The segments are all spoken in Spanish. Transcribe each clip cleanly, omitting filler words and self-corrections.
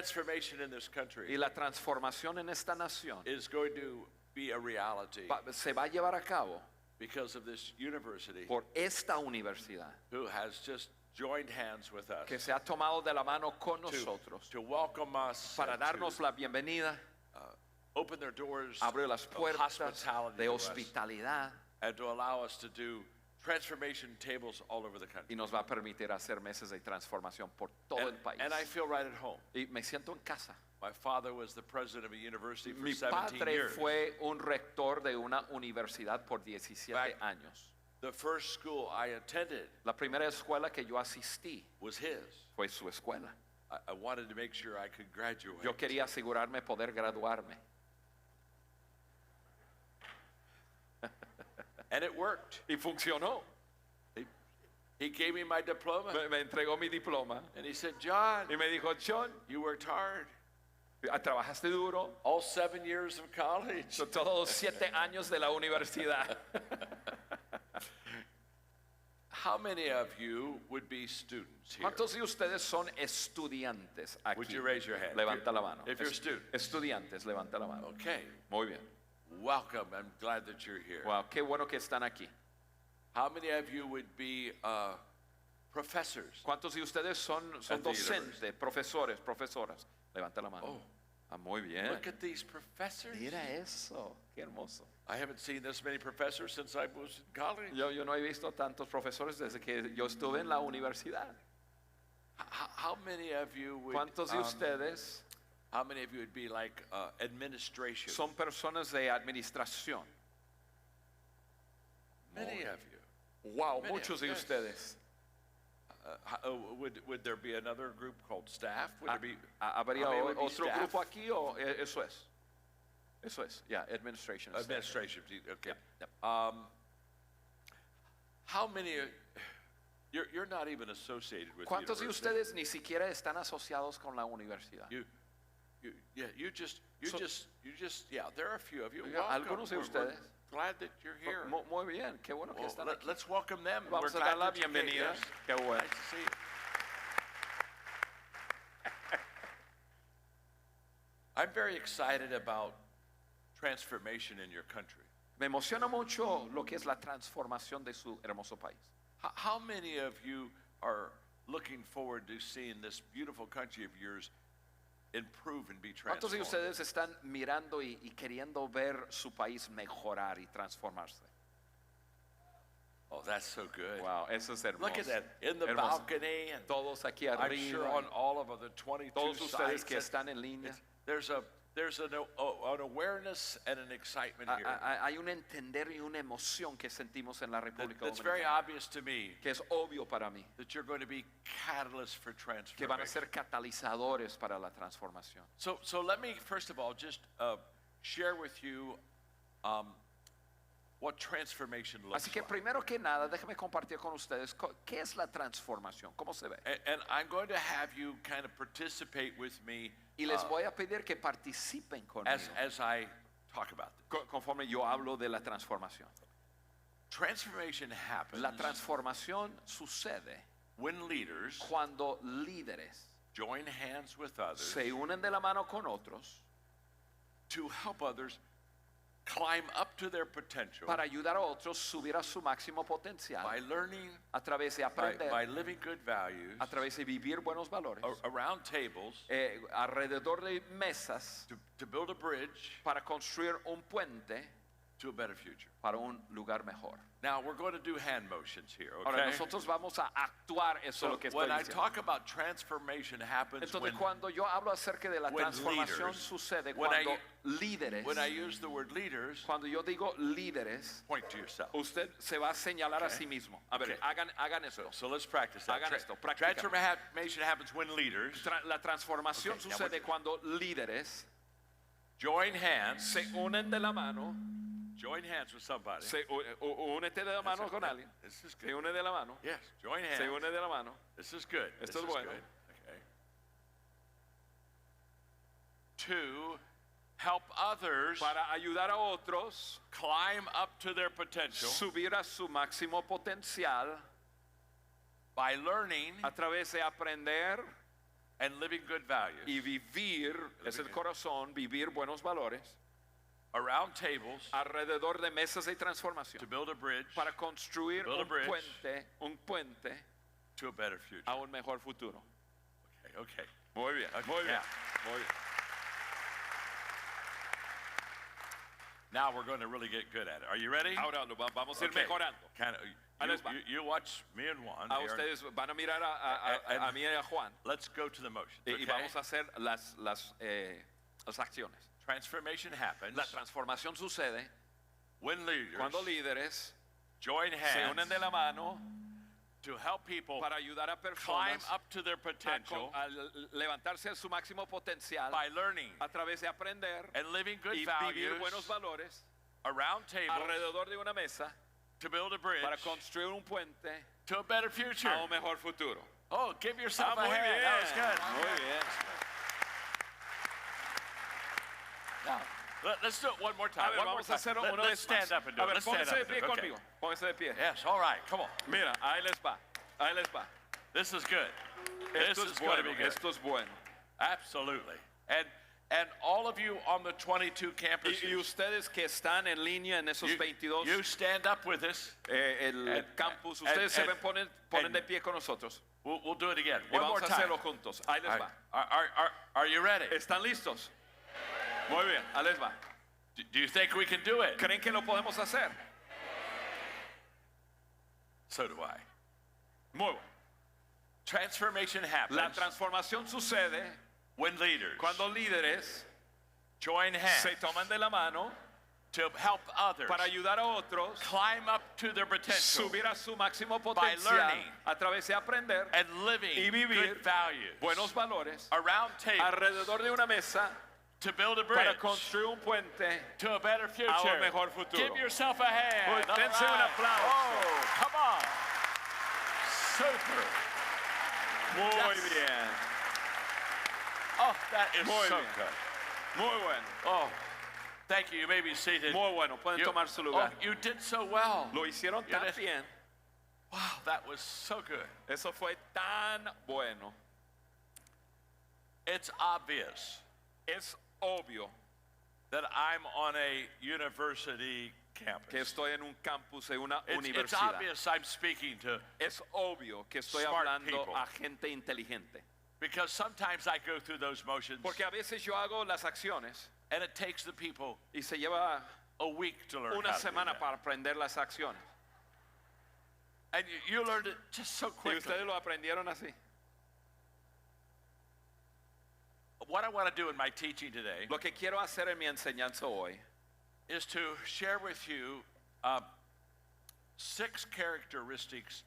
transformation in this country Y la transformación en esta nación is going to be a reality se va a llevar a cabo because of this university por esta universidad who has just joined hands with us que se ha tomado de la mano con nosotros to welcome us, para and darnos la bienvenida, open their doors abre las of puertas hospitality de to us, hospitalidad and to allow us to do transformation tables all over the country. y nos va a permitir hacer meses de transformación por todo el país. And I feel right at home. Y me siento en casa. My father was the president of a university for Mi 17 padre years. fue un rector de una universidad por 17 años. The first school I attended La primera escuela que yo asistí was his. fue su escuela. I wanted to make sure I could graduate. Yo quería asegurarme poder graduarme. And it worked. Y funcionó. He gave me my diploma. Me entregó mi diploma. And he said, John, Y me dijo, John, you worked hard. trabajaste duro. All 7 years of college. Todos los 7 años de la universidad. How many of you would be students here? ¿Cuántos de ustedes son estudiantes aquí? Would you raise your hand? Levanta la mano. If you're a student. Estudiantes, levanta la mano. Okay. Muy bien. Welcome. I'm glad that you're here. Wow, qué bueno que están aquí. How many of you would be professors? ¿Cuántos de ustedes son At the docentes, profesores, profesoras? Levanta la mano. Muy bien. Look at these professors. Mira eso, qué hermoso. I haven't seen this many professors since I was in college. Yo no he visto tantos profesores desde que yo estuve en la universidad. How many of you would? ¿Cuántos de ustedes How many of you would be like administration? son personas de administración? Many of you. Wow, Many, muchos de yes. ustedes. Would there be another group called staff? Would there be? ¿Habría how many would be otro staff? grupo aquí o eso es? Eso es, yeah, administration. staff. Administration. Okay. Yep. How many? You're not even associated with the ¿Cuántos de university. ustedes ni siquiera están asociados con la universidad? You just, yeah. There are a few of you. Oiga, Welcome. algunos de We're ustedes. glad that you're here. Muy bien, qué bueno que Well, están aquí. let's welcome them. Vamos We're a dar glad la that you came. bienvenida. Yes. Qué bueno. Nice to see you. I'm very excited about transformation in your country. Me emociona mucho lo que es la transformación de su hermoso país. How many of you are looking forward to seeing this beautiful country of yours improve and be ¿Cuántos de transformed? ustedes están mirando y queriendo ver su país mejorar y transformarse? Oh, that's so good. Wow, eso es hermoso. Look at that in the Hermoso. balcony, and Todos aquí I'm arriba. sure on all of the 22 Todos ustedes sites. que están en línea. There's an awareness and an excitement here Hay un entender y una emoción que sentimos en la República that's very Dominicana, obvious to me que es obvio para mí, that you're going to be catalysts for que van a transformation. ser catalizadores para la transformación. So let me first of all just share with you what transformation looks Así que like. primero que nada, déjame compartir con ustedes qué es la transformación, cómo se ve. And I'm going to have you kind of participate with me Y les voy a pedir que participen conmigo as I talk about this. conforme yo hablo de la transformación. Transformation happens La transformación sucede when leaders cuando líderes join hands with others se unen de la mano con otros to help others climb up to their potential para ayudar a otros a subir a su máximo potencial by learning, a través de aprender, by living good values a través de vivir buenos valores, around tables alrededor de mesas to build a bridge para construir un puente to a better future. para un lugar mejor. Now we're going to do hand motions here, Ahora okay? nosotros vamos a actuar eso So lo que estoy when I diciendo. talk about transformation happens Entonces cuando yo hablo acerca de la when transformación leaders, sucede when cuando I- líderes, when I use the word leaders, cuando yo digo líderes, point to yourself. usted se va a señalar a Okay. sí mismo. A ver, Okay. hagan esto. So let's practice that. Hagan esto, practícalo. Transformation happens when leaders La transformación Okay, now sucede cuando líderes join hands, se unen de la mano, join hands with somebody. únete de la mano That's con okay. alguien, This is se good. une de la mano, Yes, join se hands. une de la mano. This is good. This Esto es is bueno. good. Okay. To help others Para ayudar a otros climb up to their potential subir a su máximo potencial by learning, a través de aprender, and living good values y vivir, es el corazón, vivir buenos valores around tables alrededor de mesas de transformación to build a bridge para construir build a bridge. un puente to a better future. a un mejor futuro. Okay. Muy bien, Okay, muy bien, yeah. muy bien. Now we're going to really get good at it. Are you ready? Ahora vamos a ir Okay. mejorando. Kind of, Ahí les va. you watch me and Juan. A here. ustedes van a mirar a mí y a Juan Let's go to the motions. y Okay? vamos a hacer las acciones. Transformation happens La transformación sucede when leaders cuando líderes join se hands unen de la mano to help people para ayudar a climb personas up to their potential a levantarse a su máximo potencial by learning a través de aprender and living good y values vivir buenos valores around tables alrededor de una mesa to build a bridge para construir un puente to a better future. a un mejor futuro. Oh, give yourself a muy hand. bien, That was good. muy bien. Now, let's do it one more time. A ver, One more vamos time. a hacerlo una Let's vez más. stand up and do A it. ver, Let's stand pónganse up de and do pie it. Okay. conmigo. Pónganse de pie. Yes, all right. Come on. Mira, ahí les va. Ahí les va. This is good. Esto This es is going to bueno. be good. Esto es bueno. Absolutely. And all of you on the 22 campuses, Y ustedes que están en línea en esos 22 you stand up with us. el campus, ustedes se ven, ponen de pie con nosotros. We'll do it again. Y One more vamos a time. hacerlo juntos. Ahí les All va. right. Are you ready? ¿Están listos? Muy bien, ahí les va. Do you think we can do it? ¿Creen que lo podemos hacer? So do I. Muy bueno. Transformation happens La transformación sucede when leaders cuando líderes join hands se toman de la mano to help others para ayudar a otros climb up to their potential subir a su máximo potencial learning a través de aprender and living y vivir good values buenos valores around tables alrededor de una mesa to build a bridge para construir un puente to a better future. a un mejor futuro. Give yourself a hand. Pues, dense All un right. aplauso. Oh, come on. Super. Muy Yes. bien, Oh, that is Muy so bien. good. muy bueno, Oh, thank you. You may be seated. muy bueno. Pueden You- tomar su lugar. Oh, you did so well. Lo hicieron You tan did- bien. Wow, that was so good. Eso fue tan bueno. It's obvious Es obvio that I'm on a university campus. que estoy en un campus de una It's universidad. obvious I'm speaking to, Es obvio que estoy Smart hablando people. a gente inteligente. because sometimes I go through those motions Porque a veces yo hago las acciones and it takes the people y se lleva a week to learn una how to do semana that. para aprender las acciones. And you learned it just so Y quickly. ustedes lo aprendieron así. What I want to do in my teaching today Lo que quiero hacer en mi enseñanza hoy is to share with you 6 characteristics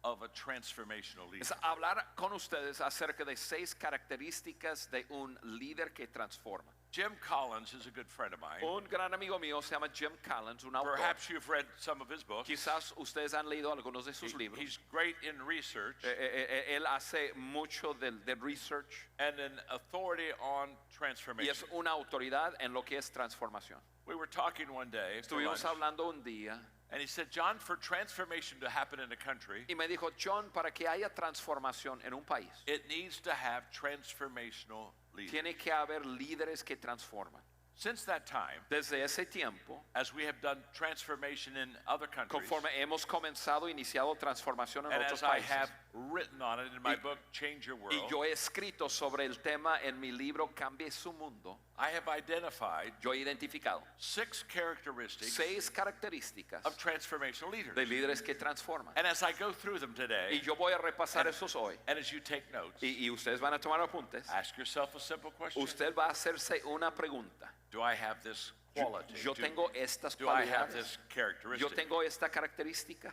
of a transformational leader. es hablar con ustedes acerca de 6 características de un líder que transforma. Jim Collins is a good friend of mine. Un gran amigo mío se llama Jim Collins, un autor. Perhaps you've read some of his books. Quizás ustedes han leído algunos de sus libros. He's great in research Él hace mucho de research and an authority on y transformation. es una autoridad en lo que es transformación. We were talking one day for Estuvimos lunch, hablando un día and he said, John, for transformation to happen in a country, y me dijo, John, para que haya transformación en un país, it needs to have transformational leaders. tiene que haber líderes que transforman. Since that time, Desde ese tiempo, as we have done transformation in other countries, conforme hemos comenzado, iniciado transformación en and otros as I países, have written on it in my Y- book, Change Your y World, yo he escrito sobre el tema en mi libro Cambie su mundo, I have identified yo he identificado 6 characteristics 6 características of transformational leaders. de líderes que transforman. And as I go through them today, Y yo voy a repasar esos hoy. and as you take notes, Y ustedes van a tomar apuntes. ask yourself a simple question. Usted va a hacerse una pregunta. Do I have this quality? Yo tengo estas do I have cualidades. this Yo characteristic? tengo esta característica.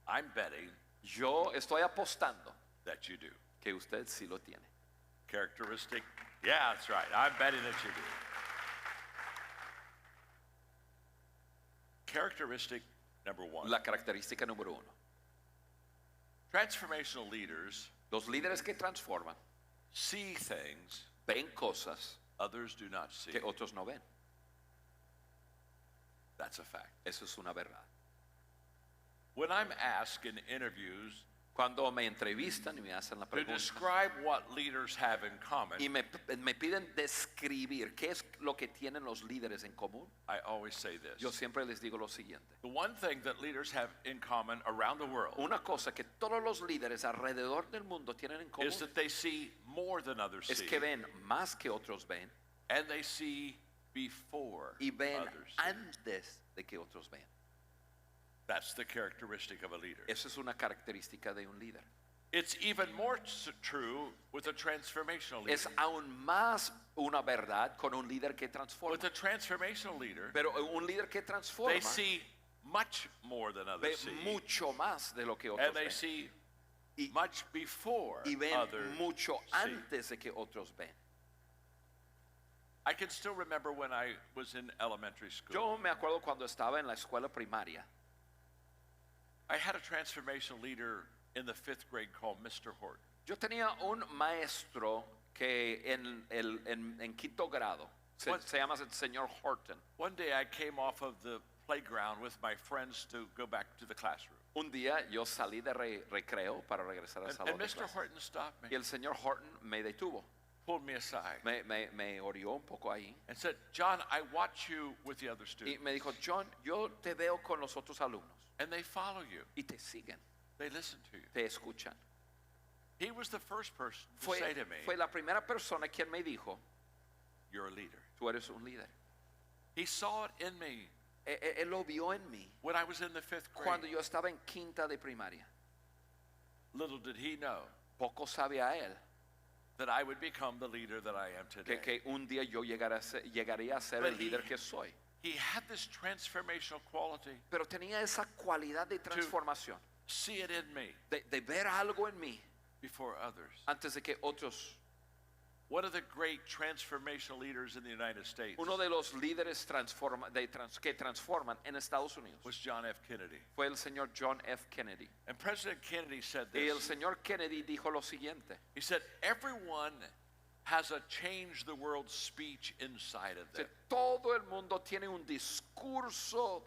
I'm betting Yo estoy apostando that you do. que usted sí lo tiene. Characteristic? Yeah, that's right. I'm betting that you do. Characteristic number 1. La característica número 1. Transformational leaders Los líderes que transforman see things ven cosas others do not see. que otros no ven. That's a fact. Eso es una verdad. When I'm asked in interviews Cuando me entrevistan y me hacen la to pregunta describe what leaders have in common, y me piden describir qué es lo que tienen los líderes en común, I always say this. yo siempre les digo lo siguiente. The one thing that leaders have in common around the world Una cosa que todos los líderes alrededor del mundo tienen en común is that they see more than others es see, que ven más que otros ven and they see before y ven others see. antes de que otros ven. That's the characteristic of a leader. Esa es una característica de un líder. It's even more true with a transformational leader. Es aún más una verdad con un líder que transforma. With a transformational leader, Pero un líder que transforma they see much more than ve others see, mucho más de lo que and otros they ven. see Y, much before y ven others mucho see. antes de que otros ven. I can still remember when I was in elementary school. Yo me acuerdo cuando estaba en la escuela primaria. I had a transformational leader in the 5th grade called Mr. Horton. Yo tenía un maestro que en quinto grado se llama el señor Horton. One day I came off of the playground with my friends to go back to the classroom. Un día yo salí de recreo para regresar al And salón de Mr. clase. Horton stopped Y me, el señor Horton me detuvo, pulled me aside, me orió un poco ahí and said, John, I watch you with the other y students, me dijo, John, yo te veo con los otros alumnos and they follow you. y te siguen, They listen to you. te escuchan. He was the first person to say to me, Fue la primera persona quien me dijo, you're a leader. tú eres un líder. He saw it in me Él lo vio en mí when I was in the 5th cuando grade. yo estaba en quinta de primaria. Little did he know Poco sabía él that I would become the leader that I am today. que un día yo llegaría a ser el But líder que soy. He had this transformational quality, Pero tenía esa cualidad de transformación, see it in me de ver algo en mí before others. antes de que otros. One of the great transformational leaders in the United States Uno de los líderes que transforman en Estados Unidos was John F. Kennedy. fue el señor John F. Kennedy. And President Kennedy said Y el this. señor Kennedy dijo lo siguiente. He said, everyone has a change the world speech inside of them. Todo el mundo tiene un discurso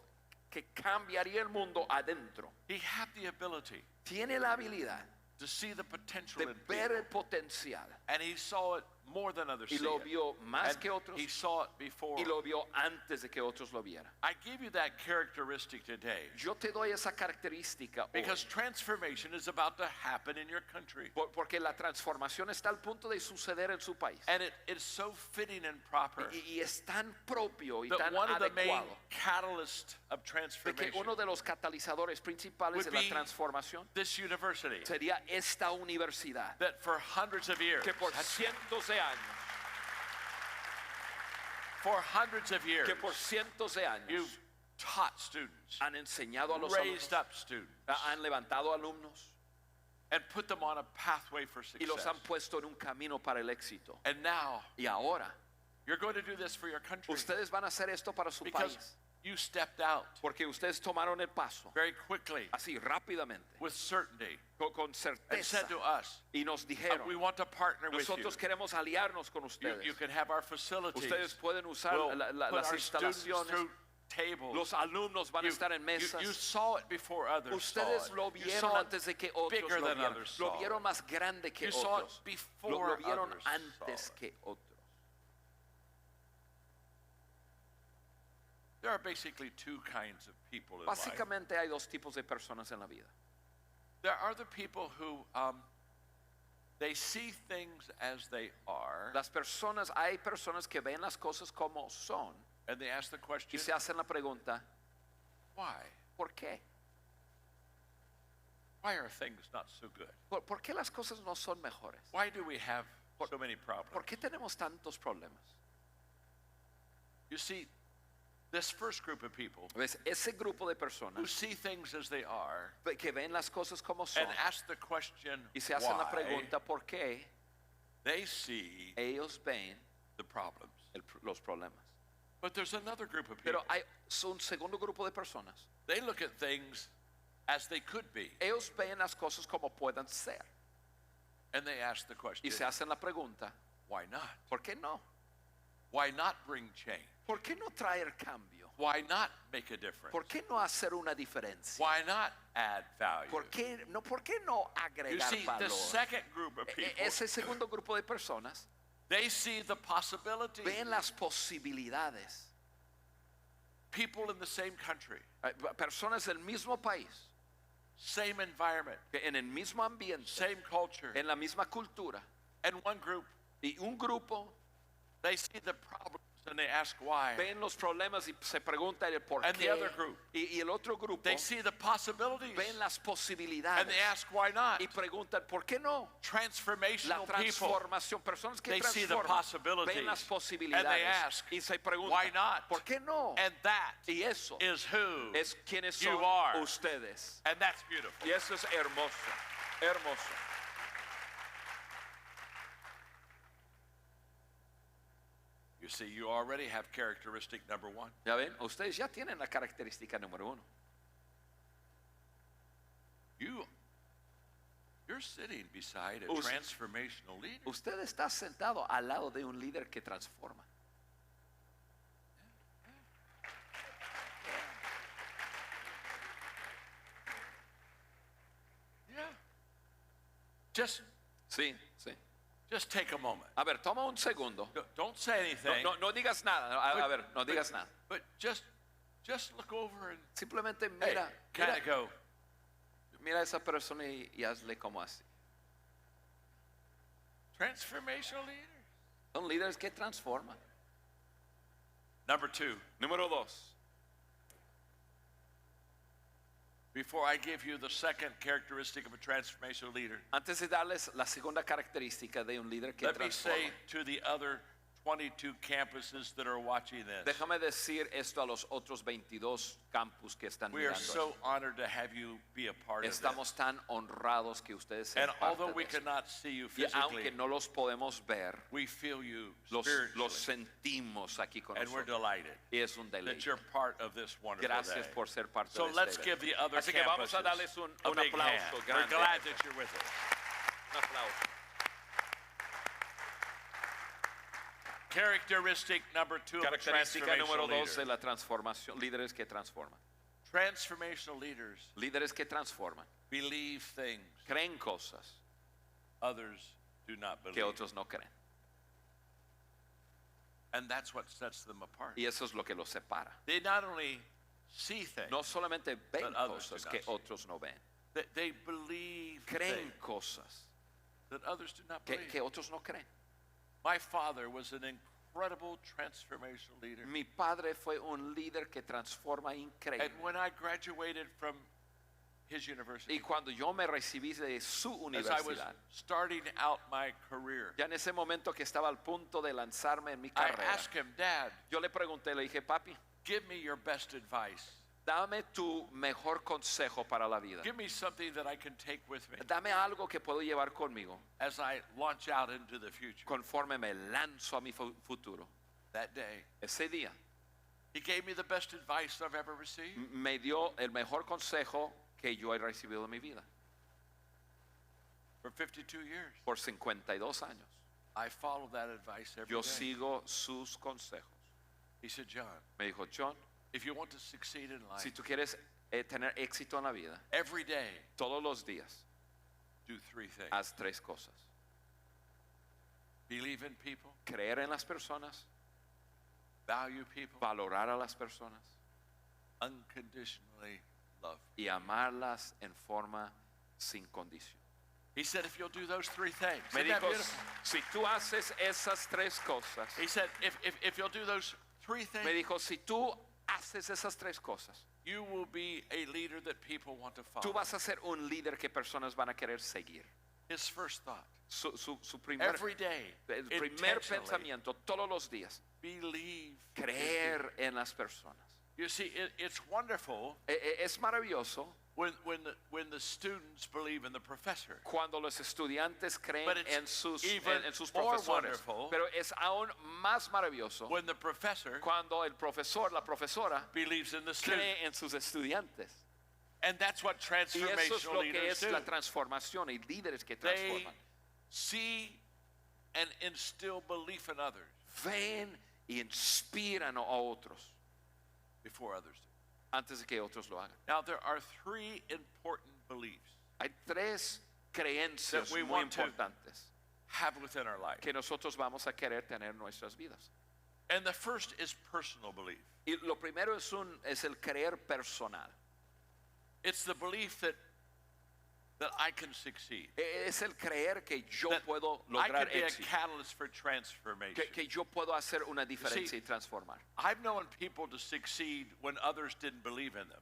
que cambiaría el mundo adentro. He had the ability Tiene la habilidad to see the potential de in ver people. el potencial. And he saw it more than others Y see lo it. vio más And que otros. he saw it before. Y lo vio antes de que otros lo vieran. I give you that characteristic today Yo te doy esa característica hoy, because transformation is about to happen in your country. porque la transformación está al punto de suceder en su país. And it is so fitting and proper Y es tan propio y that tan one of the main adecuado catalysts of de que transformation uno de los catalizadores principales would de la be transformación this university sería esta universidad that for hundreds of years, que por cientos de años, you've taught students, han enseñado a los raised alumnos, up students, han levantado alumnos and put them on a pathway for y los success. han puesto en un camino para el éxito. And now Y ahora you're going to do this for your country ustedes van a hacer esto para su because país you stepped out porque ustedes tomaron el paso very quickly así rápidamente with certainty con and certeza said to us, y nos we dijeron, want to partner with you. nosotros queremos aliarnos con ustedes. You can have our facilities. Ustedes pueden usar We'll las put our students instalaciones. through tables. Los alumnos van a estar en mesas. You saw it before others Ustedes saw lo it. You vieron saw it antes de que otros bigger lo than vieran. others Lo saw vieron it. más grande que You saw it otros. before Lo vieron others antes saw it. que otros. There are basically two kinds of people in life. Básicamente hay dos tipos de personas en la vida. There are the people who they see things as they are, Hay personas que ven las cosas como son and they ask the question, y se hacen la pregunta, why? ¿por qué? Why are things not so good? ¿Por qué las cosas no son mejores? Why do we have so many problems? ¿Por qué tenemos tantos problemas? You see, this first group of people ¿Ves? Ese grupo de who personas see things as they are que ven las cosas como son and ask the question, y se hacen la why, pregunta ¿por qué? they see Ellos ven the problems. los problemas. But there's another group of people. Pero hay un segundo grupo de personas. They look at things as they could be, Ellos ven las cosas como puedan ser and they ask the question, y se hacen la pregunta why not? ¿por qué no? Why not bring change? ¿Por qué no traer cambio? Why not make a difference? ¿Por qué no hacer una diferencia? Why not add value? ¿Por qué no You agregar see, the valor? second group of people, Ese segundo grupo de personas they see the possibility. ven las posibilidades. People in the same country, Personas del mismo país, same environment, que en el mismo ambiente, same culture, en la misma cultura, and one group, y un grupo they see the problems and they ask why. ven los problemas y se pregunta el por And qué. the other group, Y el otro grupo they see the possibilities ven las and posibilidades they ask why not. y preguntan por qué no. La Transformational people, transformación, personas que they see the transforman, possibilities ven las and posibilidades they ask, y se preguntan why not? por qué no. And that Y eso is who es quienes you son are. ustedes. And that's beautiful. Y eso es hermoso, hermoso. You see, you already have characteristic number one. Ya ven, ustedes ya tienen la característica número 1. You're sitting beside a Us- transformational leader. Usted está sentado al lado de un líder que transforma. Yeah. Just Sí, sí. take a moment. A ver, toma un segundo. Don't say anything. No digas nada. A ver, no digas nada. But just look over and Simplemente hey, mira, kind mira, of go. mira a esa persona y hazle como así. Transformational leader. Son líderes que transforman. Number two. Número 2. Before I give you the second characteristic of a transformational leader, Antes de darles la segunda característica de un líder que let me say transforma, to the other 22 campuses that are watching this, déjame decir esto a los otros 22 campus que están we are mirando. so honored to have you be a part of Estamos this. tan honrados que ustedes sean And parte although de we esto. cannot see you Y aunque physically, no los podemos ver, we feel you los spiritually, sentimos aquí con and we're nosotros. delighted Y es un that deleite. you're part of this wonderful Gracias day. por ser parte So de let's este give evento. the other Así que vamos a campuses darles a un big hand. aplauso We're grande. glad that you're with us. Un aplauso. Characteristic number two of a Característica número transformational 2 de leader. la transformación, líderes que transforman. Transformational leaders Líderes que transforman. believe things Creen cosas others do not que believe. otros no creen. And that's what sets them apart. Y eso es lo que los separa. They not only see things, No solamente ven But others cosas do not que see. otros no ven. they believe Creen things cosas that others do not believe. que otros no creen. My father was an incredible transformational leader. Mi padre fue un líder que transforma increíble. And when I graduated from his university, Y cuando yo me recibí de su as I was universidad, starting out my career, ya en ese momento que estaba al punto de lanzarme en mi I carrera, asked him, Dad, yo le pregunté, le dije, papi, give me your best advice. dame tu mejor consejo para la vida. Give me something that I can take with me Dame algo que puedo llevar conmigo as I launch out into the future. conforme me lanzo a mi futuro. That day, Ese día he gave me the best advice I've ever received. me dio el mejor consejo que yo he recibido en mi vida. For 52 years, Por 52 años, I follow that advice every yo day. sigo sus consejos. He said, John, Me dijo, John, if you want to succeed in life, si tú quieres tener éxito en la vida, every day, todos los días, do three things. haz 3 cosas. Believe in people, Creer en las personas, value people, valorar a las personas unconditionally love. y amarlas en forma sin condición. He said, if you'll do those three things, Me isn't that dijo, beautiful? si tú haces esas 3 cosas, He said, if you'll do those three me things, dijo, si tú haces esas 3 cosas, you will be a leader that people want to tú follow. vas a ser un líder que personas van a querer seguir. His first thought, Su primer, every day, el primer intentionally pensamiento todos los días, believe. creer en las personas. You see, it's wonderful Es maravilloso when the students believe in the professor. cuando los estudiantes creen But it's en sus even more profesores. wonderful Pero es aún más maravilloso When the professor cuando el profesor, la profesora, believes in the student. cree en sus estudiantes. And that's what Y eso es transformational lo que leaders es do. la transformación y líderes que They transforman. see and instill belief in others. Ven y inspiran a otros. before others do. antes de que otros lo hagan. Now, there are three important beliefs Hay tres creencias that we muy want to importantes have within our life. que nosotros vamos a querer tener en nuestras vidas. And the first is personal belief. Y lo primero es el creer personal. It's the belief that I can succeed. Es el creer que yo That puedo I lograr can be a éxito. catalyst for transformation. Que yo puedo hacer una diferencia y transformar. I've known people to succeed when others didn't believe in them.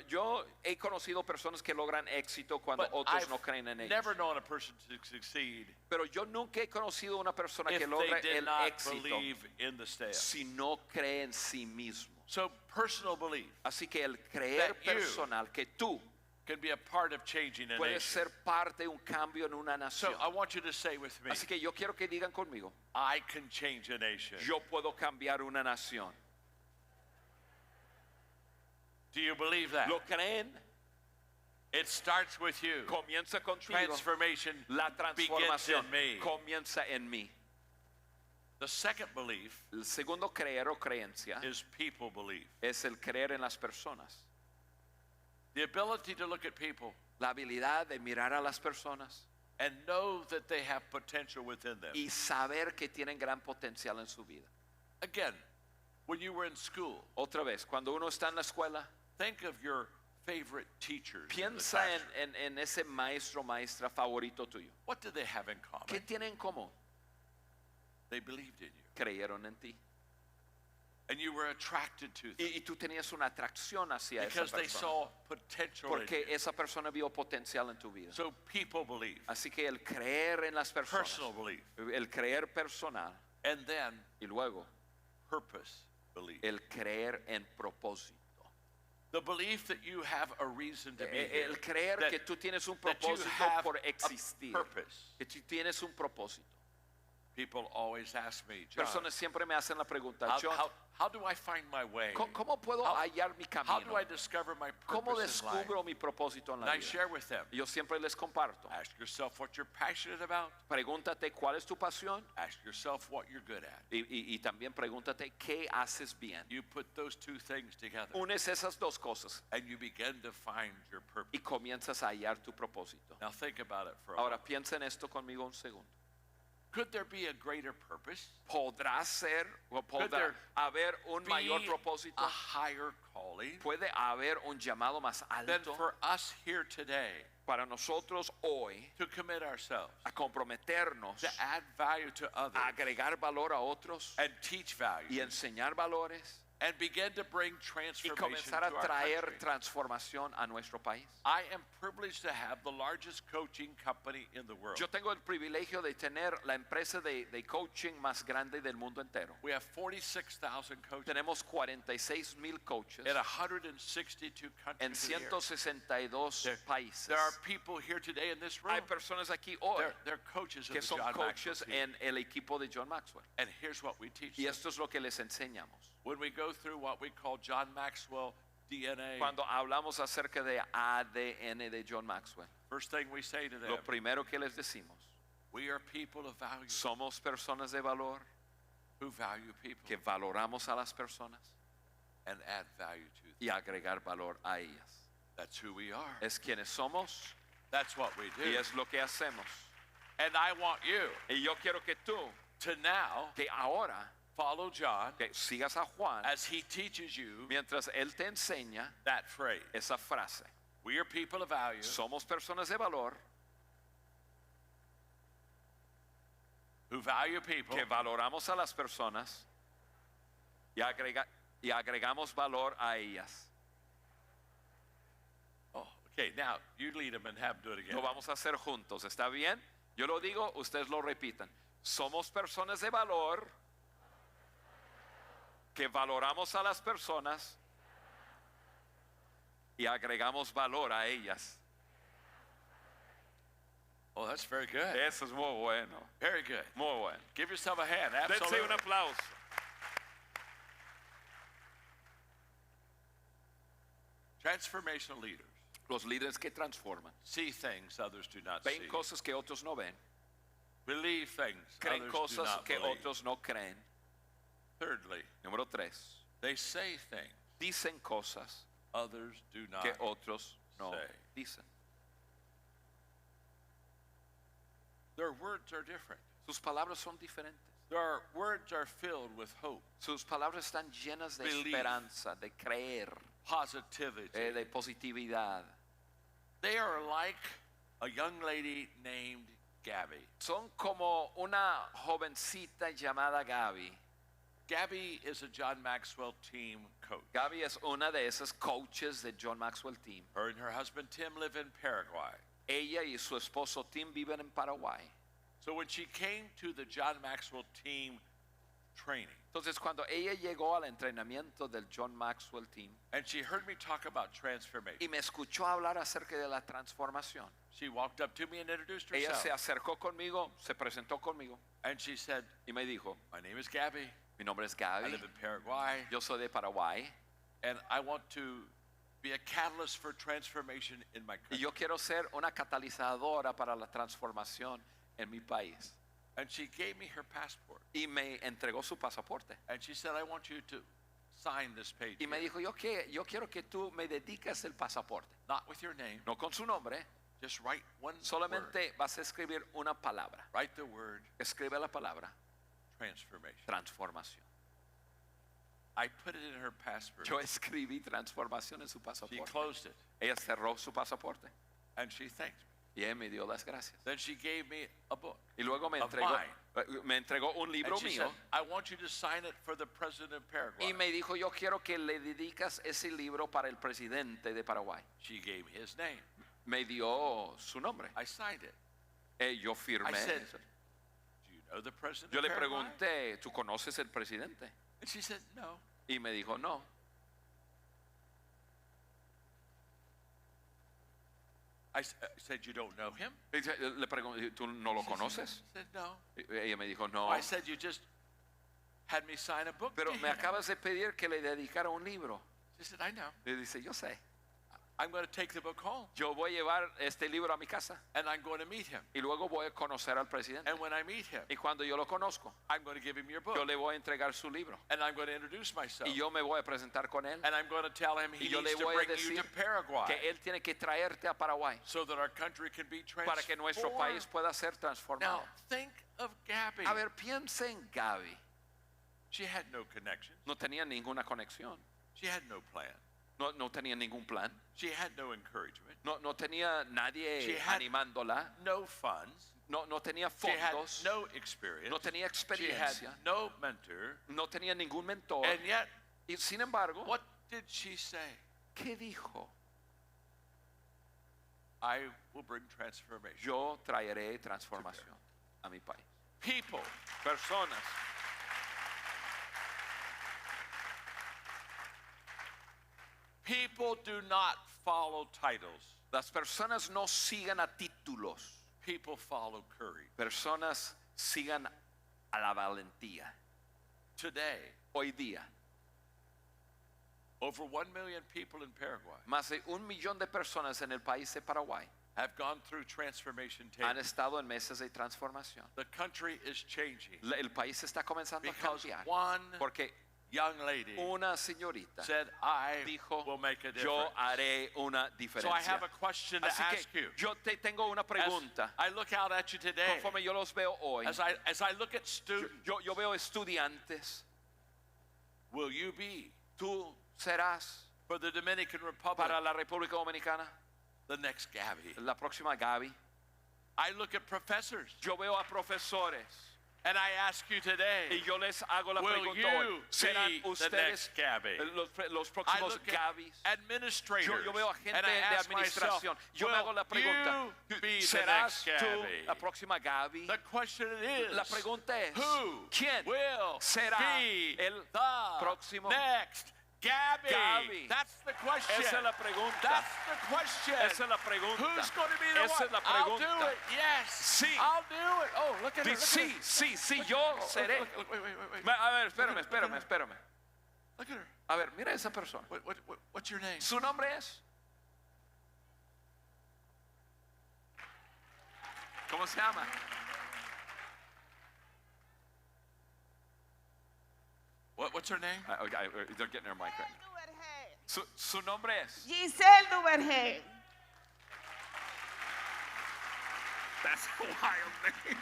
Yo he conocido personas que logran éxito cuando But otros I've no creen en ellos. never known a person to succeed Pero yo nunca he conocido una persona if que they logra did el not éxito believe in the sale. si no cree en sí mismo. So personal belief Así que el creer That you personal, que tú can be a part of changing a puedes nation. ser parte de un cambio en una So nación. I want you to say with me, Así que yo quiero que digan conmigo, I can change a nation. yo puedo cambiar una nación. Do you believe that? ¿Lo creen? It starts with you. Comienza contigo. Transformation La begins transformación in me. comienza en mí. The second belief El segundo creer o creencia is people belief. es el creer en las personas. The ability to look at people La habilidad de mirar a las personas and know that they have potential within them. y saber que tienen gran potencial en su vida. Again, when you were in school, Otra vez, cuando uno está en la escuela, think of your favorite teachers. in the piensa classroom. en ese maestro o maestra favorito tuyo. What did they have in ¿Qué common? tienen en común? They believed in you. Creyeron en ti. And you were attracted to them Y tú tenías una atracción hacia esa because they persona. saw potential in Porque you. esa persona vio potencial en tu vida. So people believe, Así que el creer en las personas, personal belief, el creer personal and then y luego purpose belief. el creer en propósito. The belief that you have a reason to be here. El creer That- que tú tienes un that you propósito have por a existir. purpose. Que tú tienes un propósito. People always ask me, John, Personas siempre me hacen la pregunta, how, John, how do I find my way? ¿cómo puedo How- hallar mi How do camino? I discover my ¿Cómo purpose in life? descubro mi propósito en And la I vida? share with them. Yo siempre les comparto. Ask yourself what you're passionate about. Pregúntate cuál es tu pasión Ask yourself what you're good at. y también pregúntate qué haces bien. You put those two things together Unes esas dos cosas and you begin to find your purpose. y comienzas a hallar tu propósito. Now think about it for a Ahora moment. piensa en esto conmigo un segundo. Could there be a greater purpose? ¿Podrá ser o Could podrá there haber un mayor Be propósito? a higher calling ¿Puede haber un llamado más than alto for us here today para nosotros hoy to commit ourselves, a comprometernos, to add value to others, a agregar valor a otros and teach value, y enseñar valores and begin to bring y transformation to comenzar a our traer country? transformación a nuestro país? I am privileged to have the largest coaching company in the world. Yo tengo el privilegio de tener la empresa de coaching más grande del mundo entero. We have 46,000 coaches Tenemos 46,000 coaches in 162 en countries a year. 162 países. There are people here today in this room. Hay personas aquí hoy They're coaches of que the son John Maxwell coaches team. en el equipo de John Maxwell. And here's what we teach Y them. esto es lo que les enseñamos. When we go through what we call John Maxwell DNA, Cuando hablamos acerca de ADN de John Maxwell, first thing we say to them, lo primero que les decimos, we are people of value somos personas de valor who value people que valoramos a las personas and add value to them. y agregar valor a ellas. That's who we are. Es quienes somos That's what we do. y es lo que hacemos. And I want you Y yo quiero que tú, to now que ahora, follow John que sigas a Juan as he teaches you mientras él te enseña that phrase. esa frase. We are people of value Somos personas de valor who value people que valoramos a las personas y agregamos valor a ellas. Oh, okay, now you lead them and have them do it again. Lo vamos a hacer juntos, ¿está bien? Yo lo digo, ustedes lo repitan. Somos personas de valor que valoramos a las personas y agregamos valor a ellas. Oh, that's very good. Eso es muy bueno, Very good. muy bueno. Give yourself a hand. Dense Absolutely. un aplauso. Transformational leaders Los líderes que transforman see things others do not ven see. cosas que otros no ven, Believe things creen others do cosas not que believe. otros no creen. Thirdly, Número 3, they say things dicen cosas others do not que otros no say. dicen. Their words are different. Sus palabras son diferentes. Their words are filled with hope, Sus palabras están llenas de Belief. esperanza, de creer, positivity. de positividad. They are like a young lady named Gabby. Son como una jovencita llamada Gaby. Gabby is a John Maxwell team coach. Gaby es una de esas coaches de John Maxwell Team. Her and her husband Tim live in Paraguay. Ella y su esposo Tim viven en Paraguay. So when she came to the John Maxwell team training, Entonces cuando ella llegó al entrenamiento del John Maxwell Team and she heard me talk about transformation, y me escuchó hablar acerca de la transformación, she walked up to me and introduced ella herself. se acercó conmigo, se presentó conmigo And she said, y me dijo, my name is Gabby. mi nombre es I Gaby, live in Paraguay. yo soy de Paraguay And I want to be a catalyst for transformation in my y country. yo quiero ser una catalizadora para la transformación en mi país. And she gave me her passport. Y me entregó su pasaporte. And she said, I want you to sign this page. Y me here. dijo, yo quiero que tú me dediques el pasaporte. Not with your name. No con su nombre, Just write one word. solamente vas a escribir una palabra. Write the word Escribe la palabra transformation. transformación. I put it in her passport. Yo escribí transformación en su She pasaporte. closed it. Ella cerró su pasaporte And she thanked me. y él me dio las gracias. Then she gave me a book. Y luego me Of entregó un libro And she mío said, I want you to sign it for the president of Paraguay. y me dijo, yo quiero que le dedicas ese libro para el presidente de Paraguay. She gave me his name. Me dio su nombre. I signed it. Yo firmé I said, eso. do you know the president Yo of le Paraguay? pregunté, ¿tú conoces el presidente? And she said, no. Y me dijo, no. I said, you don't know him? Y le pregunté, ¿tú no lo conoces? She said, no. Y ella me dijo, no. I said, you just had me sign a book Pero to me him. acabas de pedir que le dedicara un libro. She said, I know. Y dice, yo sé. I'm going to take the book home. Yo voy a llevar este libro a mi casa And I'm going to meet him. y luego voy a conocer al presidente. And when I meet him, Y cuando yo lo conozco, I'm going to give him your book. yo le voy a entregar su libro. And I'm going to introduce myself. Y yo me voy a presentar con él. And I'm going to tell him he Y yo needs le to voy a bring you decir to Paraguay que él tiene que traerte a Paraguay so that our country can be para que nuestro país transformed. pueda ser transformado. Now, think of Gabby. A ver, piensa en Gaby. She had no connections. No tenía ninguna conexión. She had no plan. No tenía ningún plan. She had no encouragement. No tenía She nadie had animándola. no funds. No tenía She had fondos. no experience. No tenía She had experiencia. no mentor. No tenía ningún mentor. And yet, Y sin embargo, what did she say? ¿qué dijo? I will bring transformation. Yo traeré transformación a mi país. People Personas. People do not follow titles. Las personas no sigan a títulos. People follow courage. Personas sigan a la valentía. Today, Hoy día, over 1 million people in Paraguay más de 1 millón de personas en el país de Paraguay have gone through transformation han tables. estado en meses de transformación. The country is changing El país está comenzando a because cambiar one porque young lady una señorita said, I dijo, will make a yo difference. haré una So I have diferencia. a question to Así ask que you. yo tengo una As pregunta. I look out at you today, Conforme yo los veo hoy, as I look at students, yo veo estudiantes. will you be Tú serás for the Dominican Republic para la República Dominicana the next Gabby? la próxima Gaby. I look at professors Yo veo a profesores and I ask you today, y yo les hago la will pregunta hoy. you ¿Serán be the ustedes next Gabby? los I próximos look at Gabys? administrators Yo veo a gente and I de ask myself, administración. Yo me will hago la pregunta, you be the ¿serás next tú Gabby? la próxima Gaby? The question is, La pregunta es, who ¿quién will será be el the próximo next Gabby? Gabby? That's the question. Esa es la pregunta. That's the question. Esa es la pregunta. Who's going to be the Esa one? es la I'll pregunta. do it. Yes. Sí. I'll do it. Oh, look at her. Look Sí, at sí, yo her. seré. Look, wait. A ver, espérame. Look at her. A ver, mira esa persona. What's your name? Su nombre es. ¿Cómo se llama? What's her name? They're getting her mic right. Su nombre es. Giselle Duvergé. That's a wild name.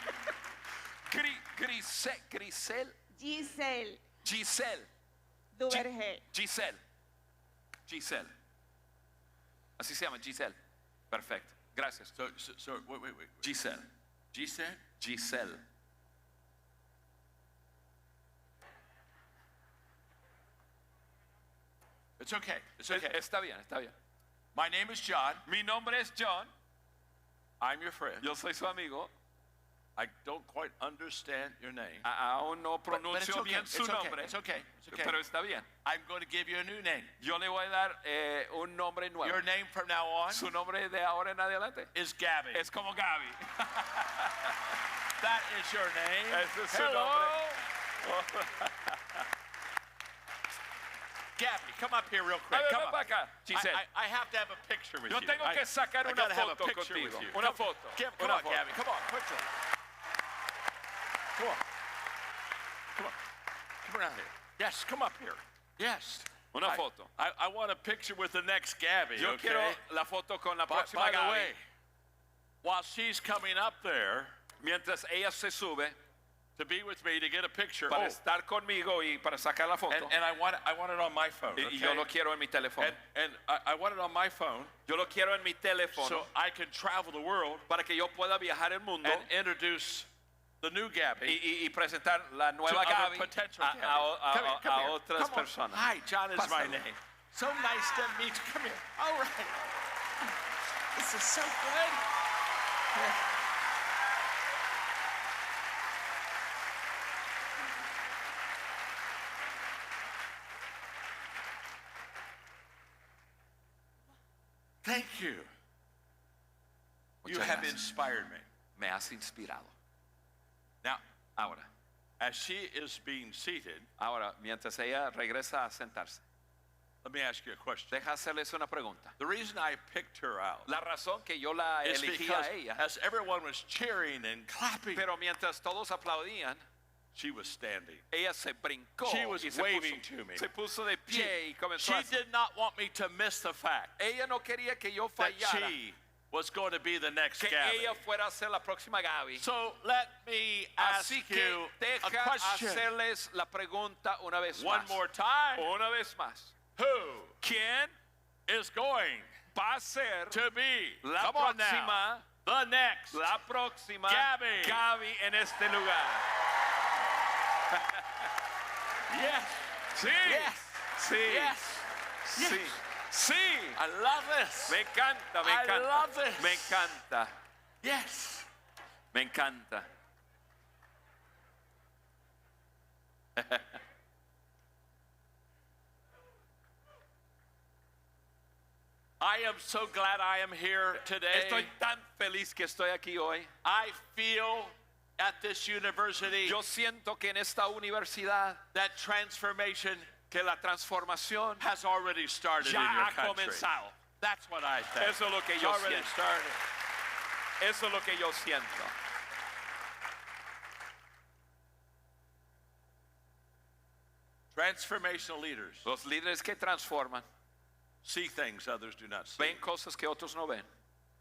Grisel. Giselle Duvergé. Giselle. Así se llama, Giselle. Perfecto. Gracias. So wait. Giselle. Giselle? It's okay. Está bien. My name is John. Mi nombre es John. I'm your friend. Yo soy su amigo. I don't quite understand your name. Aún no But it's pronuncio okay. bien su nombre. It's okay. Pero está bien. I'm going to give you a new name. Yo le voy a dar un nombre nuevo. Your name from now on Su nombre de ahora en adelante is Gabby. es como Gaby. That is your name. Ese es su Hello. nombre. Gabby, come up here real quick. A ver, Come ven on. para acá, Giselle. I have to have a picture with Yo you. tengo que sacar I una gotta have a foto picture with contigo. you. Una foto. Come Una on, foto. Gabby. Come on, quickly. Come on. Come around here. Yes, come up here. Yes. Una foto. I want a picture with the next Gabby. Yo okay? quiero la foto con la By próxima the Gaby. way, while she's coming up there Mientras ella se sube to be with me to get a picture, para estar conmigo y para sacar la foto. and I want it on my phone. Y Okay? yo lo quiero en mi teléfono. And I want it on my phone Yo lo quiero en mi teléfono so I can travel the world para que yo pueda viajar el mundo and introduce the new Gabby y presentar la to nueva other Gaby potential a Gabby. Come here. otras Come on. personas. Hi, John is my Pásalo. name. So nice to meet you. Come here. All right. This is so good. Thank you. You Muchas have gracias. inspired me. Me has inspirado. Now, Ahora, as she is being seated, mientras ella regresa a sentarse, let me ask you a question. deja hacerles una pregunta. The reason I picked her out La razón que yo la is elegí because a ella, as everyone was cheering and clapping, pero mientras todos aplaudían, she was standing. ella se brincó She was y waving to me. se puso de She, pie y comenzó she a did not want me to miss the fact Ella no quería que yo that fallara, she was going to be the next que Gabby. ella fuera a ser la próxima Gaby. So let me ask Así que you a deja question hacerles la pregunta una vez one más. more time. Una vez más. Who ¿Quién is going va a ser to be, la come on now, próxima, the next la próxima Gabby? Gaby en este lugar? Yes. Sí, Yes. sí, Yes. sí, Yes. sí. I love this. Me encanta, me I encanta. love this. Me encanta, Yes. me encanta. I am so glad I am here today. Estoy tan feliz que estoy aquí hoy. I feel at this university Yo siento que en esta universidad that transformation que la transformación has already started in ya your ha country. comenzado. That's what I think. Eso es lo que It's yo already siento. started. Eso es lo que yo siento. Transformational leaders Los líderes que transforman see things others do not see. ven cosas que otros no ven,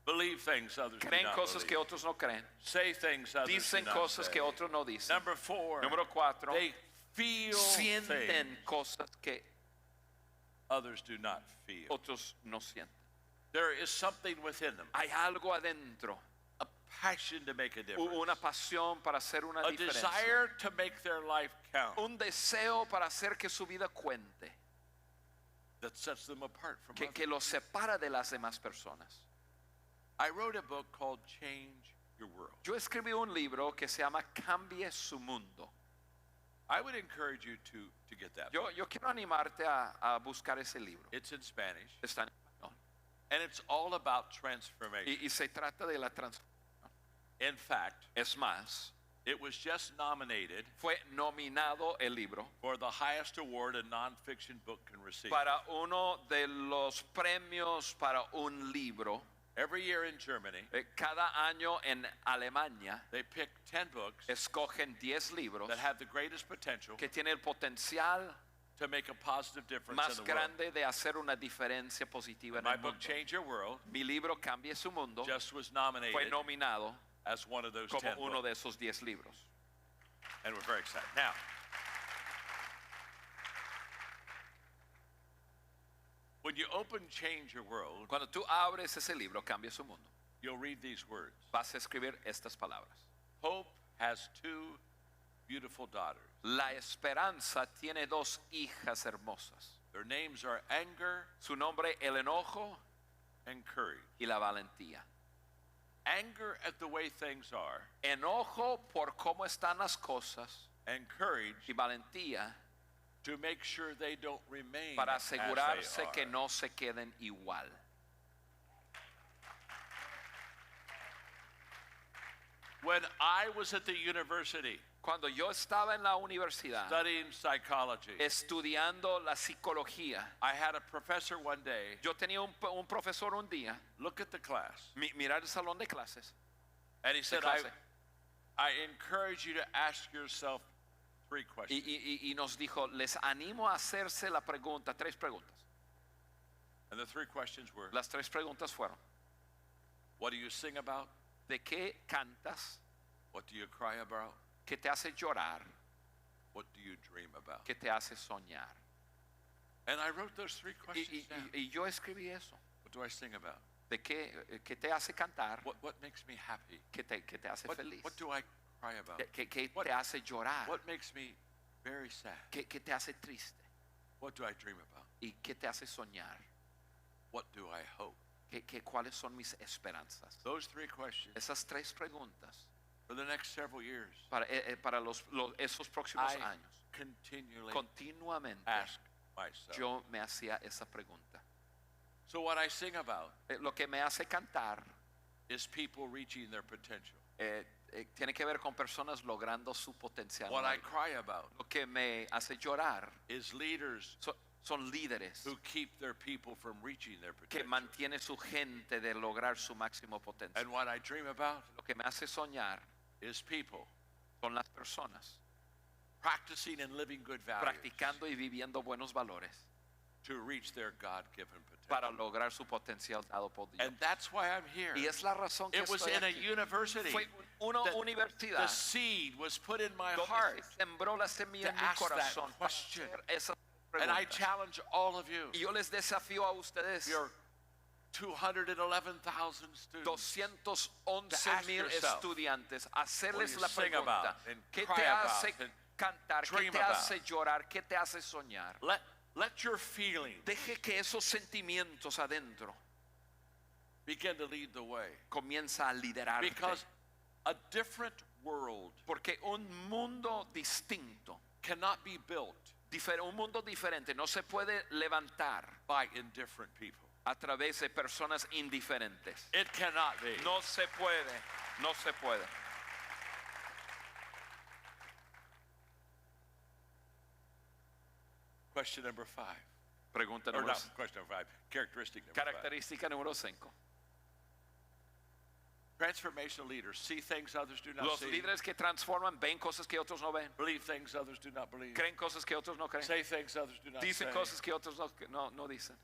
Believe things others do creen not cosas believe. que otros no creen, Say things others dicen do not cosas say. que otros no dicen. Number 4, Número 4, they feel sienten things cosas que others do not feel. otros no sienten. There is something within them, Hay algo adentro, a passion to make a difference, una pasión para hacer una a diferencia, desire to make their life count un deseo para hacer que su vida cuente, that sets them apart from que others. los separa de las demás personas. I wrote a book called Change Your World. Yo escribí un libro que se llama Cambie su mundo. I would encourage you to get that book. Yo quiero animarte a buscar ese libro. It's in Spanish, Está en español. and it's all about transformation. Y se trata de la transformación. In fact, Es más, it was just nominated fue nominado el libro for the highest award a nonfiction book can receive. para uno de los premios para un libro. Every year in Germany, Cada año en Alemania they pick 10 books escogen 10 libros that have the greatest potential que tienen el potencial to make a positive difference más in the world. grande de hacer una diferencia positiva en My el book, mundo. Change Your World, Mi libro Cambie su mundo just was fue nominated nominado as one of those como 10 uno books. de esos 10 libros. And we're very excited. Now, when you open Change Your World, Cuando tú abres ese libro, Cambie su mundo, you'll read these words. vas a escribir estas palabras. Hope has two beautiful daughters. La esperanza tiene dos hijas hermosas. Their names are Anger Su nombre, el enojo and Courage. y la valentía. Anger at the way things are, Enojo por cómo están las cosas and courage y valentía to make sure they don't remain para as they asegurarse are. que no se queden igual. When I was at the university Cuando yo estaba en la universidad studying psychology, estudiando la psicología, I had a professor one day yo tenía un profesor un día look at the class, mirar el salón de clases and he said, clase. I encourage you to ask yourself 3 questions. y nos dijo, les animo a hacerse la pregunta, 3 preguntas. And the 3 questions were, Las 3 preguntas fueron, what do you sing about? ¿de qué cantas? What do you cry about? ¿Qué te hace llorar? What do you dream about? ¿Qué te hace soñar? And I wrote those 3 Y, questions y- down. y yo escribí eso. What do I sing about? ¿De qué te hace cantar? What makes me happy? ¿Qué te hace feliz? What do I cry about? ¿Qué What- te hace llorar? What makes me very sad? ¿Qué te hace triste? What do I dream about? ¿Y qué te hace soñar? What do I hope? ¿Cuáles son mis esperanzas? Those 3 questions Esas 3 preguntas for the next several years, para esos próximos I años, continually continuamente ask myself. yo me hacía esa pregunta. So what I sing about Lo que me hace cantar is people reaching their potential. tiene que ver con personas logrando su potencial. What I cry about Lo que me hace llorar is leaders son líderes who keep their people from reaching their que potential. mantiene su gente de lograr su máximo potencial. And what I dream about Lo que me hace soñar is people son las personas practicing and living good values practicando y viviendo buenos valores to reach their God-given para potential. lograr su potencial dado por Dios. And that's why I'm here. Y es la razón que It was estoy in a aquí. university. Fue una that universidad the seed was put in my donde heart. se sembró la semilla to en mi ask that corazón para question. hacer esas And I preguntas. challenge all of you, Y yo les desafío a ustedes, your 211,000 students, 211,000 yourself, estudiantes, hacerles you la sing pregunta, about and ¿qué cry te about hace and cantar? ¿Qué dream te about? hace llorar? ¿Qué te hace soñar? let your feelings Deje que esos sentimientos adentro begin to lead the way. comienza a liderarte. Because a different world Porque un mundo distinto, cannot be built un mundo diferente no se puede levantar by indifferent people. a través de personas indiferentes. It cannot be. No se puede, no se puede. Question number 5. Pregunta Or número not question number 5. Characteristic number 5. Característica número 5. Transformational leaders see things others do not Los see. líderes que transforman ven cosas que otros no ven, Believe things others do not believe. creen cosas que otros no creen, Say things others do not dicen say. cosas que otros no dicen,